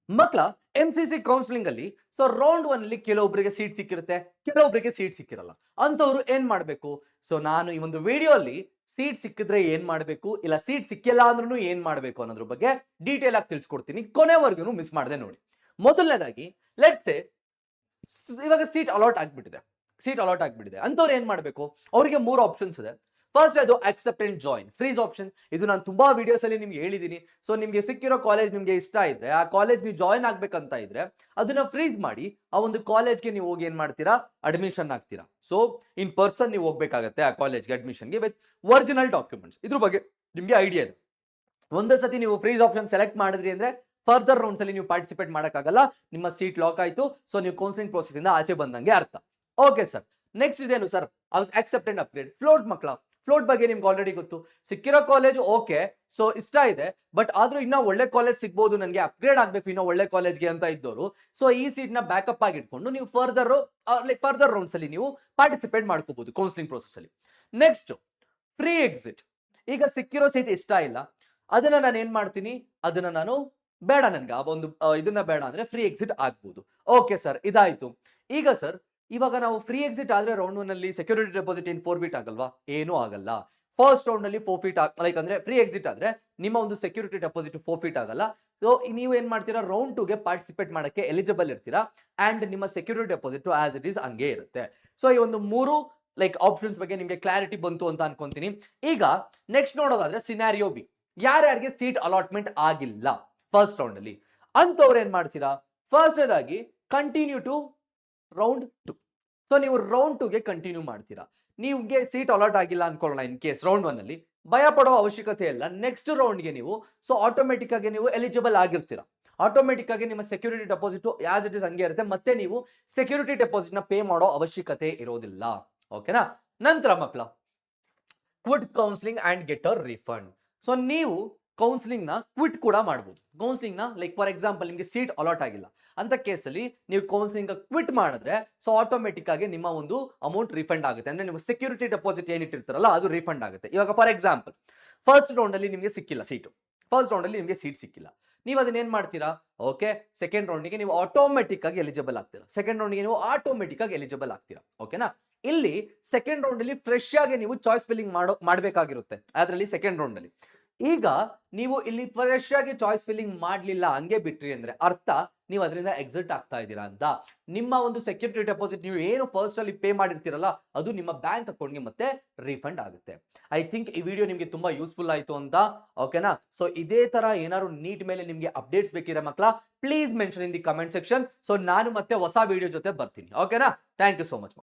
ಮಕ್ಕಳ MCC counselling ಅಲ್ಲಿ round one ಅಲ್ಲಿ ಕೆಲವೊಬ್ಬರಿಗೆ ಸೀಟ್ ಸಿಕ್ಕಿರುತ್ತೆ, ಕೆಲವೊಬ್ಬರಿಗೆ ಸೀಟ್ ಸಿಕ್ಕಿರಲ್ಲ. ಅಂತವ್ರು ಏನ್ ಮಾಡಬೇಕು? ನಾನು ಈ ಒಂದು ವಿಡಿಯೋ ಅಲ್ಲಿ ಸೀಟ್ ಸಿಕ್ಕಿದ್ರೆ ಏನ್ ಮಾಡಬೇಕು, ಇಲ್ಲ ಸೀಟ್ ಸಿಕ್ಕಿಲ್ಲ ಅಂದ್ರೂ ಏನ್ ಮಾಡಬೇಕು ಅನ್ನೋದ್ರ ಬಗ್ಗೆ ಡೀಟೇಲ್ ಆಗಿ ತಿಳಿಸ್ಕೊಡ್ತೀನಿ. ಕೊನೆವರೆಗೂ ಮಿಸ್ ಮಾಡದೆ ನೋಡಿ. ಮೊದಲನೇದಾಗಿ ಲೆಟ್ಸ್ ಸೇ ಇವಾಗ ಸೀಟ್ ಅಲಾಟ್ ಆಗ್ಬಿಟ್ಟಿದೆ ಅಂತವ್ರು ಏನ್ ಮಾಡಬೇಕು? ಅವರಿಗೆ ಮೂರು ಆಪ್ಷನ್ಸ್ ಇದೆ. ಫಸ್ಟ್ ಅದು accept and join freeze option. ಇದು ನಾನು ತುಂಬಾ ವಿಡಿಯೋಸ್ ಅಲ್ಲಿ ನಿಮ್ಗೆ ಹೇಳಿದೀನಿ. ನಿಮ್ಗೆ ಸಿಕ್ಕಿರೋ ಕಾಲೇಜ್ ನಿಮ್ಗೆ ಇಷ್ಟ ಇದ್ರೆ, ಆ ಕಾಲೇಜ್ ನೀವು ಜಾಯಿನ್ ಆಗ್ಬೇಕಂತ ಇದ್ರೆ ಅದನ್ನ ಫ್ರೀಸ್ ಮಾಡಿ ಆ ಒಂದು ಕಾಲೇಜ್ಗೆ ನೀವು ಹೋಗಿ ಏನ್ ಮಾಡ್ತೀರಾ? ಅಡ್ಮಿಷನ್ ಆಗ್ತೀರಾ. ಇನ್ ಪರ್ಸನ್ ನೀವು ಹೋಗ್ಬೇಕಾಗತ್ತೆ ಆ ಕಾಲೇಜ್ಗೆ ಅಡ್ಮಿಷನ್ಗೆ ವಿತ್ ಒರಿಜಿನಲ್ ಡಾಕ್ಯುಮೆಂಟ್ಸ್. ಇದ್ರ ಬಗ್ಗೆ ನಿಮ್ಗೆ ಐಡಿಯಾ ಇದೆ. ಒಂದೇ ಸತಿ ನೀವು ಫ್ರೀಸ್ ಆಪ್ಷನ್ ಸೆಲೆಕ್ಟ್ ಮಾಡಿದ್ರಿ ಅಂದ್ರೆ ಫರ್ದರ್ ರೌಂಡ್ಸ್ ಅಲ್ಲಿ ನೀವು ಪಾರ್ಟಿಸಿಪೇಟ್ ಮಾಡಕ್ಕಾಗಲ್ಲ. ನಿಮ್ಮ ಸೀಟ್ ಲಾಕ್ ಆಯ್ತು. ನೀವು ಕೌನ್ಸಿಲಿಂಗ್ ಪ್ರೋಸೆಸ್ ಇಂದ ಆಚೆ ಬಂದಂಗೆ ಅರ್ಥ. Okay sir. ನೆಕ್ಸ್ಟ್ ಇದೇನು sir? Accept and upgrade float ಮಕ್ಕಳ. ಫ್ಲೋಟ್ ಬಗ್ಗೆ ನಿಮ್ಗೆ ಆಲ್ರೆಡಿ ಗೊತ್ತು. ಸಿಕ್ಕಿರೋ ಕಾಲೇಜ್ ಓಕೆ, ಇಷ್ಟ ಇದೆ, ಬಟ್ ಆದ್ರೂ ಇನ್ನ ಒಳ್ಳೆ ಕಾಲೇಜ್ ಸಿಗ್ಬೋದು, ನನಗೆ ಅಪ್ಗ್ರೇಡ್ ಆಗ್ಬೇಕು ಇನ್ನೂ ಒಳ್ಳೆ ಕಾಲೇಜ್ಗೆ ಅಂತ ಇದ್ದವರು ಈ ಸೀಟ್ ನ ಬ್ಯಾಕಪ್ ಆಗಿ ಇಟ್ಕೊಂಡು ನೀವು ಫರ್ದರ್ ರೌಂಡ್ಸ್ ಅಲ್ಲಿ ನೀವು ಪಾರ್ಟಿಸಿಪೇಟ್ ಮಾಡ್ಕೋಬಹುದು ಕೌನ್ಸಿಲಿಂಗ್ ಪ್ರೋಸೆಸ್ ಅಲ್ಲಿ. Next free exit. ಈಗ ಸಿಕ್ಕಿರೋ ಸೀಟ್ ಇಷ್ಟ ಇಲ್ಲ, ಅದನ್ನ ನಾನು ಏನ್ ಮಾಡ್ತೀನಿ? ಅದನ್ನ ನಾನು ಬೇಡ, ನನ್ಗೆ ಆ ಒಂದು ಇದನ್ನ ಬೇಡ ಅಂದ್ರೆ ಫ್ರೀ ಎಕ್ಸಿಟ್ ಆಗ್ಬೋದು. ಓಕೆ ಸರ್, ಇದಾಯ್ತು. ಈಗ ಸರ್, ಇವಾಗ ನಾವು ಫ್ರೀ ಎಕ್ಸಿಟ್ ಆದ್ರೆ ರೌಂಡ್ ಒನ್ ಅಲ್ಲಿ ಸೆಕ್ಯೂರಿಟಿ ಡೆಪಾಸಿಟ್ ಏನ್ 4 ಫೀಟ್ ಆಗಲ್ವಾ? ಏನೂ ಆಗಲ್ಲ. ಫಸ್ಟ್ ರೌಂಡ್ ಅಲ್ಲಿ 4 ಫೀಟ್ ಲೈಕ್ ಅಂದ್ರೆ ಫ್ರೀ ಎಕ್ಸಿಟ್ ಆದ್ರೆ ನಿಮ್ಮ ಒಂದು ಸೆಕ್ಯೂರಿಟಿ ಡೆಪಾಸಿಟ್ 4 ಫೀಟ್ ಆಗಲ್ಲ. ನೀವು ಏನ್ ಮಾಡ್ತೀರಾ? ರೌಂಡ್ 2 ಗೆ ಪಾರ್ಟಿಸಿಪೇಟ್ ಮಾಡಕ್ಕೆ ಎಲಿಜಿಬಲ್ ಇರ್ತೀರಾ ಅಂಡ್ ನಿಮ್ಮ security deposit as it is ಹಂಗೆ ಇರುತ್ತೆ. ಈ ಒಂದು ಮೂರು ಆಪ್ಷನ್ಸ್ ಬಗ್ಗೆ ನಿಮಗೆ ಕ್ಲಾರಿಟಿ ಬಂತು ಅಂತ ಅನ್ಕೊಂತೀನಿ. ಈಗ ನೆಕ್ಸ್ಟ್ ನೋಡೋದಾದ್ರೆ ಸಿನಾರಿಯೋ ಬಿ. ಯಾರ್ಯಾರಿಗೆ ಸೀಟ್ ಅಲಾಟ್ಮೆಂಟ್ ಆಗಿಲ್ಲ ಫಸ್ಟ್ ರೌಂಡ್ ಅಲ್ಲಿ ಅಂತವ್ರು ಏನ್ ಮಾಡ್ತೀರಾ? ಫಸ್ಟ್ ಆಗಿ ಕಂಟಿನ್ಯೂ ಟು ರೌಂಡ್ 2. ನೀವು ರೌಂಡ್ 2 ಗೆ ಕಂಟಿನ್ಯೂ ಮಾಡ್ತೀರಾ. ನಿಮ್ಗೆ ಸೀಟ್ ಅಲಾಟ್ ಆಗಿಲ್ಲ ಅನ್ಕೊಳ್ಳೋಣ, ಇನ್ ಕೇಸ್ ರೌಂಡ್ 1 ಅಲ್ಲಿ ಭಯ ಪಡೋ ಅವಶ್ಯಕತೆ ಇಲ್ಲ. ನೆಕ್ಸ್ಟ್ ರೌಂಡ್ ಗೆ ನೀವು ಆಟೋಮೆಟಿಕ್ ಆಗಿ ನೀವು ಎಲಿಜಿಬಲ್ ಆಗಿರ್ತೀರಾ. ಆಟೋಮೆಟಿಕ್ ಆಗಿ ನಿಮ್ಮ security deposit as it is ಹಂಗೆ ಇರುತ್ತೆ. ಮತ್ತೆ ನೀವು ಸೆಕ್ಯೂರಿಟಿ ಡೆಪಾಸಿಟ್ ನ ಪೇ ಮಾಡೋ ಅವಶ್ಯಕತೆ ಇರೋದಿಲ್ಲ. ಓಕೆನಾ? ನಂತರ ಮಕ್ಕಳ quit counselling and get a refund. ನೀವು ಕೌನ್ಸಿಲಿಂಗ್ ನ ಕ್ವಿಟ್ ಕೂಡ ಮಾಡಬಹುದು. ಕೌನ್ಸಿಲಿಂಗ್ ನ ಫಾರ್ ಎಕ್ಸಾಂಪಲ್ ನಿಮಗೆ ಸೀಟ್ ಅಲಾಟ್ ಆಗಿಲ್ಲ ಅಂತ ಕೇಸಲ್ಲಿ ನೀವು ಕೌನ್ಸಿಲಿಂಗ್ ಕ್ವಿಟ್ ಮಾಡಿದ್ರೆ ಆಟೋಮೆಟಿಕ್ ಆಗಿ ನಿಮ್ಮ ಒಂದು ಅಮೌಂಟ್ ರಿಫಂಡ್ ಆಗುತ್ತೆ. ಅಂದ್ರೆ ನೀವು ಸೆಕ್ಯೂರಿಟಿ ಡೆಪಾಸಿಟ್ ಏನಿಟ್ಟಿರ್ತಾರಲ್ಲ ಅದು ರಿಫಂಡ್ ಆಗುತ್ತೆ. ಇವಾಗ ಫಾರ್ ಎಕ್ಸಾಂಪಲ್ ಫಸ್ಟ್ ರೌಂಡ್ ಅಲ್ಲಿ ನಿಮಗೆ ಸಿಕ್ಕಿಲ್ಲ ಸೀಟು, ಫಸ್ಟ್ ರೌಂಡ್ ಅಲ್ಲಿ ನಿಮಗೆ ಸೀಟ್ ಸಿಕ್ಕಿಲ್ಲ, ನೀವು ಅದನ್ನ ಏನ್ ಮಾಡ್ತೀರಾ? ಓಕೆ, ಸೆಕೆಂಡ್ ರೌಂಡ್ಗೆ ನೀವು ಆಟೋಮೆಟಿಕ್ ಆಗಿ ಎಲಿಜಿಬಲ್ ಆಗ್ತೀರಾ. ಸೆಕೆಂಡ್ ರೌಂಡ್ಗೆ ನೀವು ಆಟೋಮೆಟಿಕ್ ಆಗಿ ಎಲಿಜಿಬಲ್ ಆಗ್ತೀರಾ. ಓಕೆನಾ? ಇಲ್ಲಿ ಸೆಕೆಂಡ್ ರೌಂಡ್ ಅಲ್ಲಿ ಫ್ರೆಶ್ ಆಗಿ ನೀವು ಚಾಯ್ಸ್ ಫಿಲ್ಲಿಂಗ್ ಮಾಡಬೇಕಾಗಿರುತ್ತೆ ಅದರಲ್ಲಿ ಸೆಕೆಂಡ್ ರೌಂಡ್ ಅಲ್ಲಿ. ಈಗ ನೀವು ಇಲ್ಲಿ ಫ್ರೆಶ್ ಆಗಿ ಚಾಯ್ಸ್ ಫಿಲ್ಲಿಂಗ್ ಮಾಡಲಿಲ್ಲ, ಹಂಗೆ ಬಿಟ್ರಿ ಅಂದ್ರೆ ಅರ್ಥ ನೀವು ಅದರಿಂದ ಎಕ್ಸಿಟ್ ಆಗ್ತಾ ಇದ್ದೀರಾ ಅಂತ. ನಿಮ್ಮ ಒಂದು ಸೆಕ್ಯೂರಿಟಿ ಡೆಪಾಸಿಟ್ ನೀವು ಏನು ಫಸ್ಟ್ ಅಲ್ಲಿ ಪೇ ಮಾಡಿರ್ತೀರಲ್ಲ ಅದು ನಿಮ್ಮ ಬ್ಯಾಂಕ್ ಅಕೌಂಟ್ಗೆ ಮತ್ತೆ ರೀಫಂಡ್ ಆಗುತ್ತೆ. ಐ ಥಿಂಕ್ ಈ ವಿಡಿಯೋ ನಿಮಗೆ ತುಂಬಾ ಯೂಸ್ಫುಲ್ ಆಯ್ತು ಅಂತ. ಓಕೆನಾ? ಇದೇ ತರ ಏನಾದ್ರು ನೀಟ್ ಮೇಲೆ ನಿಮಗೆ ಅಪ್ಡೇಟ್ಸ್ ಬೇಕಿರೋ ಮಕ್ಕಳ please mention in the comment section. ನಾನು ಮತ್ತೆ ಹೊಸ ವಿಡಿಯೋ ಜೊತೆ ಬರ್ತೀನಿ. ಓಕೆನಾ? Thank you so much.